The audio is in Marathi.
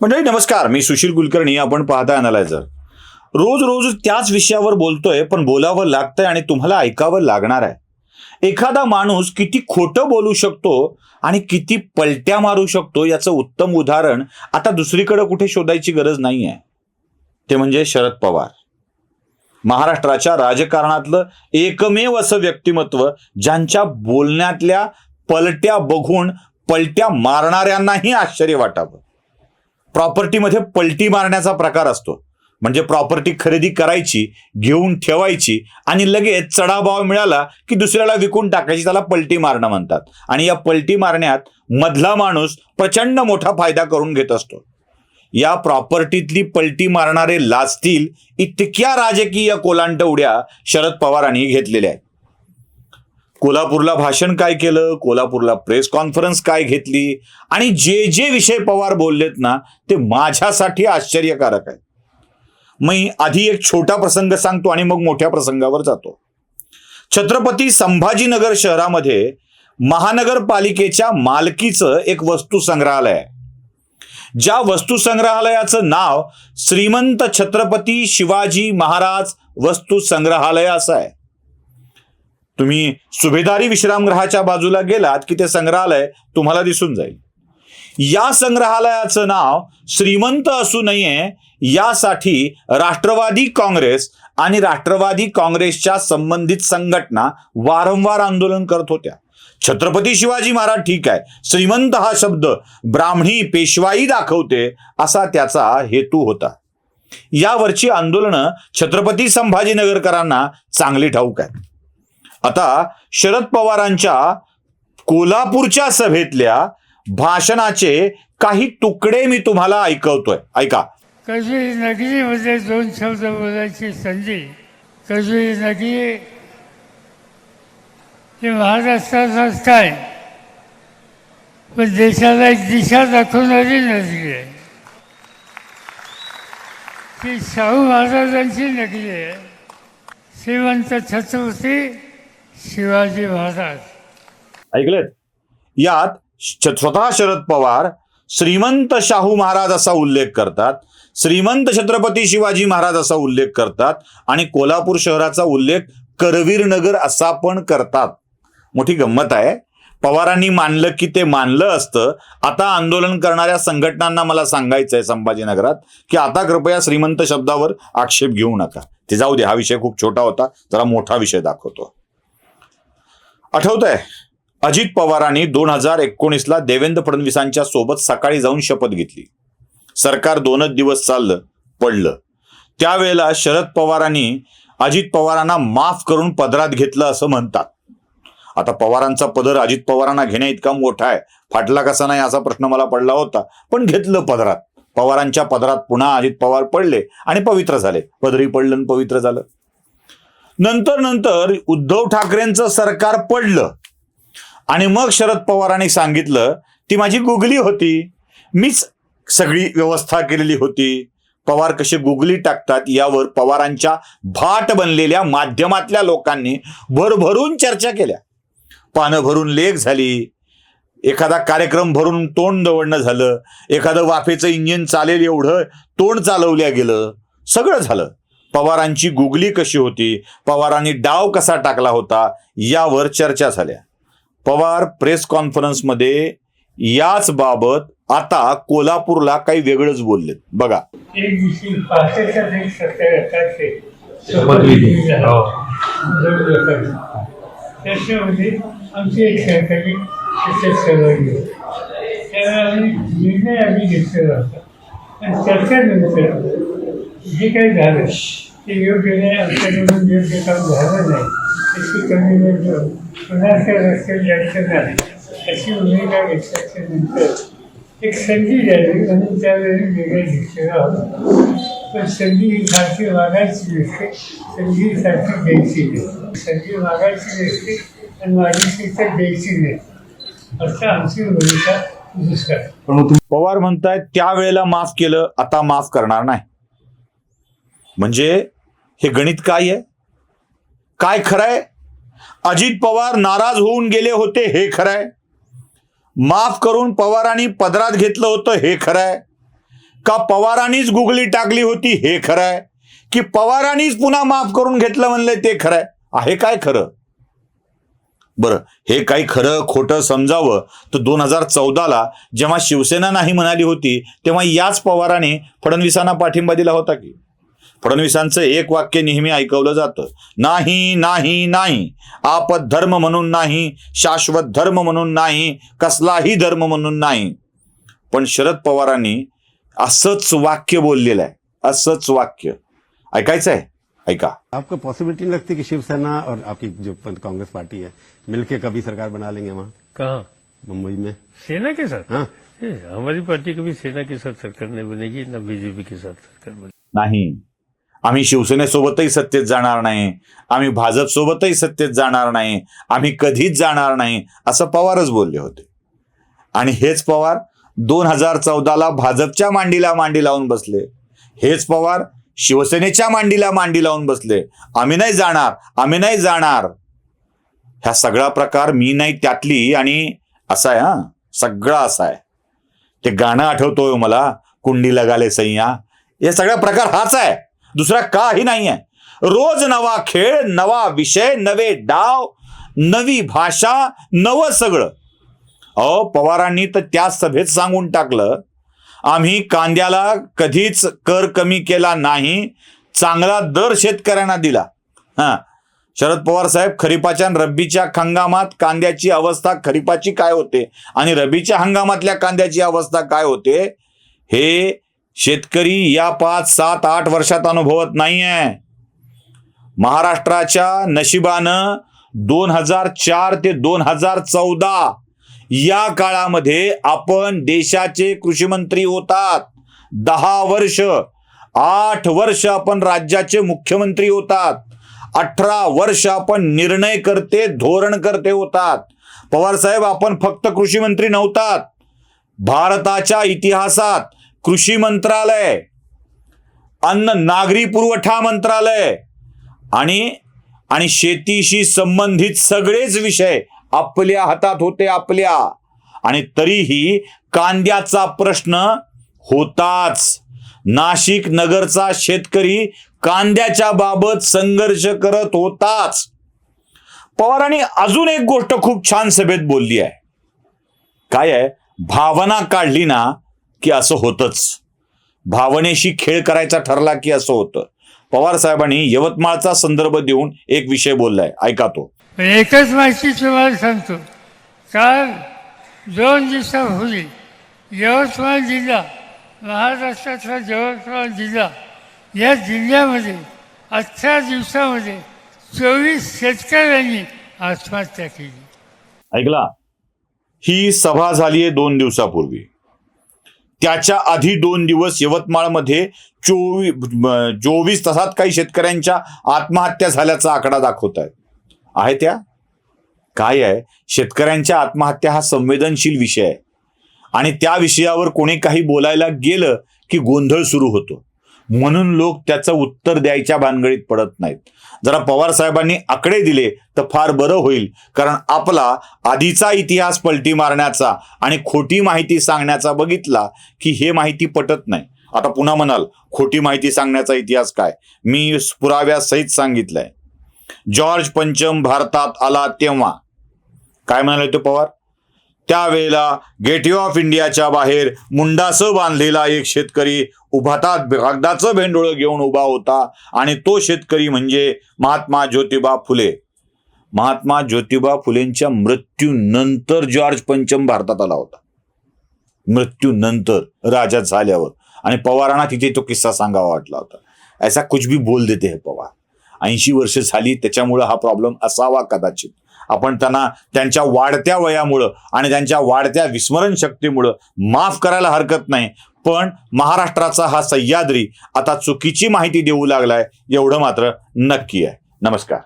मंडळी नमस्कार, मी सुशील कुलकर्णी. आपण पाहता अनालायझर. रोज रोज त्याच विषयावर बोलतोय, पण बोलावं लागतंय आणि तुम्हाला ऐकावं लागणार आहे. एखादा माणूस किती खोटं बोलू शकतो आणि किती पलट्या मारू शकतो याचं उत्तम उदाहरण आता दुसरीकडे कुठे शोधायची गरज नाहीये. ते म्हणजे शरद पवार. महाराष्ट्राच्या राजकारणातलं एकमेव असं व्यक्तिमत्व ज्यांच्या बोलण्यातल्या पलट्या बघून पलट्या मारणाऱ्यांनाही आश्चर्य वाटावं. प्रॉपर्टीमध्ये पलटी मारण्याचा प्रकार असतो. म्हणजे प्रॉपर्टी खरेदी करायची, घेऊन ठेवायची आणि लगेच चढाभाव मिळाला की दुसऱ्याला विकून टाकायची, त्याला पलटी मारणं म्हणतात. आणि या पलटी मारण्यात मधला माणूस प्रचंड मोठा फायदा करून घेत असतो. या प्रॉपर्टीतली पलटी मारणारे लाजतील इतक्या राजकीय कोलांट उड्या शरद पवारांनी घेतलेल्या आहेत. कोल्हापूरला भाषण काय केलं, कोल्हापूरला प्रेस कॉन्फरन्स काय घेतली आणि जे जे विषय पवार बोललेत ना, ते माझ्यासाठी आश्चर्यकारक आहे. मी आधी एक छोटा प्रसंग सांगतो आणि मग मोठ्या प्रसंगावर जातो. छत्रपती संभाजीनगर शहरामध्ये महानगरपालिकेच्या मालकीचं एक वस्तू संग्रहालय आहे. ज्या वस्तू संग्रहालयाचं नाव श्रीमंत छत्रपती शिवाजी महाराज वस्तू संग्रहालय असं आहे. तुम्ही सुभेदारी विश्रामगृहाच्या बाजूला गेलात की ते संग्रहालय तुम्हाला दिसून जाईल. या संग्रहालयाचं नाव श्रीमंत असू नये यासाठी राष्ट्रवादी काँग्रेस आणि राष्ट्रवादी काँग्रेसच्या संबंधित संघटना वारंवार आंदोलन करत होत्या. छत्रपती शिवाजी महाराज ठीक आहे, श्रीमंत हा शब्द ब्राह्मणी पेशवाई दाखवते असा त्याचा हेतू होता. यावरची आंदोलनं छत्रपती संभाजीनगरकरांना चांगली ठाऊक आहेत. आता शरद पवारांच्या कोल्हापूरच्या सभेतल्या भाषणाचे काही तुकडे मी तुम्हाला ऐकवतोय, ऐका. कधी नगरीमध्ये दोन शब्द बोलायची संधी, कधी नगरी हे महाराष्ट्राचाच काय, पण देशाला एक दिशा दाखवणारी नगरी आहे. ती शाहू महाराजांची नगरी आहे. श्रीमंत छत्रपती शिवाजी महाराज. ऐकलेत? यात स्वतः शरद पवार श्रीमंत शाहू महाराज असा उल्लेख करतात, श्रीमंत छत्रपती शिवाजी महाराज असा उल्लेख करतात आणि कोल्हापूर शहराचा उल्लेख करवीर नगर असा पण करतात. मोठी गंमत आहे. पवारांनी मानलं की ते मानलं असतं. आता आंदोलन करणाऱ्या संघटनांना मला सांगायचंय संभाजीनगरात की आता कृपया श्रीमंत शब्दावर आक्षेप घेऊ नका. ते जाऊ दे, हा विषय खूप छोटा होता, जरा मोठा विषय दाखवतो. आठवतंय, अजित पवारांनी 2019ला देवेंद्र फडणवीसांच्या सोबत सकाळी जाऊन शपथ घेतली. सरकार 2च दिवस चाललं, पडलं. त्यावेळेला शरद पवारांनी अजित पवारांना माफ करून पदरात घेतलं असं म्हणतात. आता पवारांचा पदर अजित पवारांना घेण्या इतका मोठा आहे, फाटला कसा नाही असा प्रश्न मला पडला होता, पण घेतलं पदरात. पवारांच्या पदरात पुन्हा अजित पवार पडले आणि पवित्र झाले. पदरी पडलं आणि पवित्र झालं. नंतर उद्धव ठाकरेंचं सरकार पडलं आणि मग शरद पवारांनी सांगितलं ती माझी गुगली होती, मीच सगळी व्यवस्था केलेली होती. पवार कसे गुगली टाकतात यावर पवारांच्या भाट बनलेल्या माध्यमातल्या लोकांनी भरभरून चर्चा केल्या. पानं भरून लेख झाली, एखादा कार्यक्रम भरून तोंड दवडणं झालं, एखादं वाफेचं इंजिन चालेल एवढं तोंड चालवल्या गेलं, सगळं झालं. पवारांची गुगली कशी होती, पवारांनी डाव कसा टाकला होता यावर चर्चा झाल्या. पवार प्रेस कॉन्फरन्समध्ये याच बाबत आता कोल्हापूरला काही वेगळंच बोललेत. बघा. एक दिवशी पाचशेच्या एक सत्याग्रहाचे त्याच्यामध्ये आमची एक सहकारी त्याच्यात सहभागी होती. त्यावेळेला आम्ही निर्णय घेतलेला होता आणि त्याच्यानंतर जे काही झालं ते योग्य नाही, आमच्याकडून योग्य काम झालं नाही, त्याची कमी पुन्हा त्या रस्त्यात जायचं नाही अशी भूमिका घेतल्याच्यानंतर एक संधी झाली म्हणून त्यावेळी निर्णय घेतलेला होता. पण संधी ही सारखी वागायची नसते, संधी सारखी द्यायची नाही. संधी वागायची नसते आणि माझी शिस्त द्यायची नाही, असं आमची भूमिका दुसरा. पवार म्हणतायत त्यावेळेला माफ केलं, आता माफ करणार नाही. म्हणजे हे गणित काय आहे? काय खरंय? अजित पवार नाराज होऊन गेले होते हे खरंय, माफ करून पवारांनी पदरात घेतलं होतं हे खरंय, का पवारांनीच गुगली टाकली होती हे खरं आहे, की पवारांनीच पुन्हा माफ करून घेतलं म्हणलंय ते खरं आहे काय खरं? बरं, हे काही खरं खोटं समजावं तर 2014ला जेव्हा शिवसेना नाही म्हणाली होती तेव्हा याच पवारांनी फडणवीसांना पाठिंबा दिला होता की. फडणवीसांचं एक वाक्य नेहमी ऐकवलं जातं, नाही नाही नाही, आपत धर्म म्हणून नाही, शाश्वत धर्म म्हणून नाही, कसलाही धर्म म्हणून नाही. पण शरद पवारांनी असंच वाक्य बोललेलं आहे, असंच वाक्य. ऐकायचं आहे? ऐका. आपको पॉसिबिलिटी नहीं लगती कि शिवसेना और आपकी जो कांग्रेस पार्टी है मिलके कभी सरकार बना लेंगे वहाँ कहाँ? मुंबई में? सेना के साथ? हाँ, हमारी पार्टी कभी सेना के साथ सरकार नहीं बनेगी, ना बीजेपी के साथ सरकार बनेगी. नाही, आम्ही शिवसेनेसोबतही सत्तेत जाणार नाही, आम्ही भाजप सोबतही सत्तेत जाणार नाही, आम्ही कधीच जाणार नाही, असं पवारच बोलले होते. आणि हेच पवार 2014ला भाजपच्या मांडीला मांडी लावून बसले. हेच पवार शिवसेनेच्या मांडीला मांडी लावून बसले. आम्ही नाही जाणार, आम्ही नाही जाणार. ह्या सगळा प्रकार मी नाही त्यातली आणि असा आहे. हा सगळा असा आहे. ते गाणं आठवतोय मला, कुंडी लगाले सैया. हे सगळा प्रकार हाच आहे, दुसरा काही नाही आहे. रोज नवा खेळ, नवा विषय, नवे डाव, नवी भाषा, नवं सगळं. पवारांनी तर त्या सभेत सांगून टाकलं, आम्ही कांद्याला कधीच कर कमी केला नाही, चांगला दर शेतकऱ्यांना दिला. शरद पवार साहेब, खरीपाच्या आणि रब्बीच्या हंगामात कांद्याची अवस्था खरीपाची काय होते आणि रब्बीच्या हंगामातल्या कांद्याची अवस्था काय होते हे शेतकरी या 5, 7, 8 वर्षात अनुभवत नाहीये. महाराष्ट्राच्या नशिबानं 2004 ते 2014 या काळामध्ये आपण देशाचे कृषी मंत्री होतात. 10 वर्ष, 8 वर्ष आपण राज्याचे मुख्यमंत्री होतात. 18 वर्ष आपण निर्णय करते, धोरण करते होतात. पवार साहेब, आपण फक्त कृषी मंत्री नव्हतात. भारताच्या इतिहासात कृषी मंत्रालय, अन्न नागरी पुरवठा मंत्रालय आणि शेतीशी संबंधित सगळेच विषय आपल्या हातात होते आपल्या. आणि तरीही कांद्याचा प्रश्न होताच. नाशिक नगरचा शेतकरी कांद्याच्या बाबत संघर्ष करत होताच. पवारांनी अजून एक गोष्ट खूप छान सभेत बोलली आहे. काय आहे? भावना काढली ना की असं होतच. भावनेशी खेळ करायचा ठरला की असं होतं. पवार साहेबांनी यवतमाळचा संदर्भ देऊन एक विषय बोललाय, ऐका तो. एकच माहिती तुम्हाला सांगतो. काल 2 दिवसापूर्वी यवतमाळ जिल्हा, महाराष्ट्रातला यवतमाळ जिल्हा, या जिल्ह्यामध्ये 18 दिवसामध्ये 24 शेतकऱ्यांनी आत्महत्या केली. ऐकला? ही सभा झाली आहे 2 दिवसापूर्वी. त्याच्या आधी 2 दिवस यवतमाळमध्ये 24 तासात काही शेतकऱ्यांच्या आत्महत्या झाल्याचा आकडा दाखवत आहे त्या. काय आहे? शेतकऱ्यांच्या आत्महत्या हा संवेदनशील विषय आहे आणि त्या विषयावर कोणी काही बोलायला गेलं की गोंधळ सुरू होतो. म्हणून लोक त्याचं उत्तर द्यायच्या भानगडीत पडत नाहीत. जरा पवार साहेबांनी आकडे दिले तर फार बरं होईल, कारण आपला आधीचा इतिहास पलटी मारण्याचा आणि खोटी माहिती सांगण्याचा बघितला की हे माहिती पटत नाही. आता पुन्हा म्हणाल खोटी माहिती सांगण्याचा इतिहास काय? मी पुराव्यासहित सांगितलंय. जॉर्ज पंचम भारतात आला तेव्हा काय म्हणाले ते पवार? त्यावेळेला गेटवे ऑफ इंडियाच्या बाहेर मुंडासं बांधलेला एक शेतकरी उभातात कागदाचं भेंडोळं घेऊन उभा होता आणि तो शेतकरी म्हणजे महात्मा ज्योतिबा फुले. महात्मा ज्योतिबा फुलेंच्या मृत्यूनंतर जॉर्ज पंचम भारतात आला होता. मृत्यूनंतर, राजा झाल्यावर. आणि पवारांना तिथे तो किस्सा सांगावा वाटला होता. ऐसा कुछ भी बोल देते हे पवार. 80 वर्ष झाली, त्याच्यामुळं हा प्रॉब्लेम असावा कदाचित. आपण त्यांना त्यांच्या वाढत्या वयामुळं आणि त्यांच्या वाढत्या विस्मरण शक्तीमुळं माफ करायला हरकत नाही. पण महाराष्ट्राचा हा सह्याद्री आता चुकीची माहिती देऊ लागलाय एवढं मात्र नक्की आहे. नमस्कार.